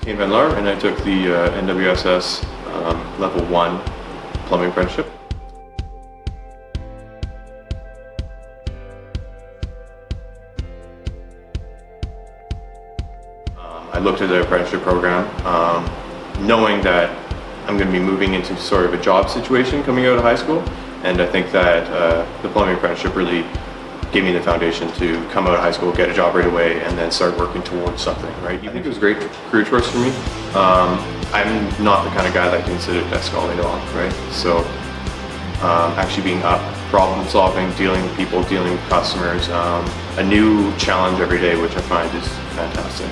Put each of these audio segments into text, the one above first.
Came Van Laar, and I took the NWSS Level 1 plumbing apprenticeship. I looked at the apprenticeship program, knowing that I'm going to be moving into sort of a job situation coming out of high school, and I think that the plumbing apprenticeship really gave me the foundation to come out of high school, get a job right away, and then start working towards something, right? I think it was a great career choice for me. I'm not the kind of guy that can sit at desk all day long, right? So actually being up, problem solving, dealing with people, dealing with customers, a new challenge every day, which I find is fantastic.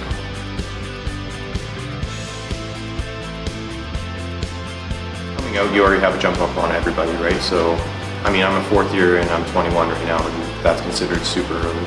Coming out, you already have a jump up on everybody, right? So, I mean, I'm a fourth year and I'm 21 right now, and that's considered super early.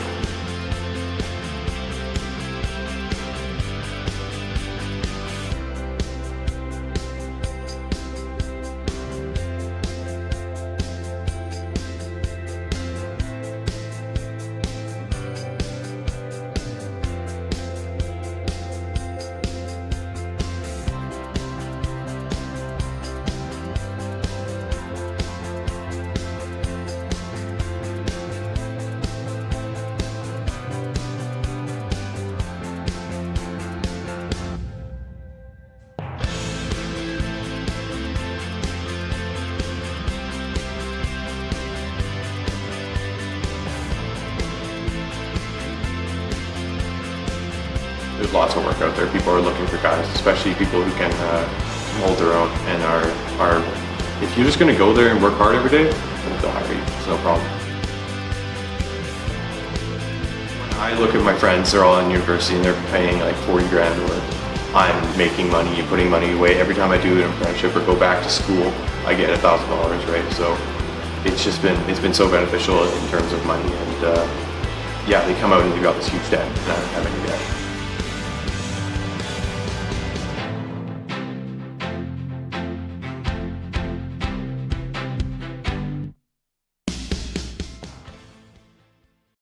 There's lots of work out there. People are looking for guys, especially people who can hold their own and are. If you're just going to go there and work hard every day, they'll hire you. It's no problem. When I look at my friends, they're all in university and they're paying like 40 grand, or I'm making money, putting money away. Every time I do an apprenticeship or go back to school, I get $1,000, right? So it's been so beneficial in terms of money, and yeah, they come out and they've got this huge debt, and I don't have any debt.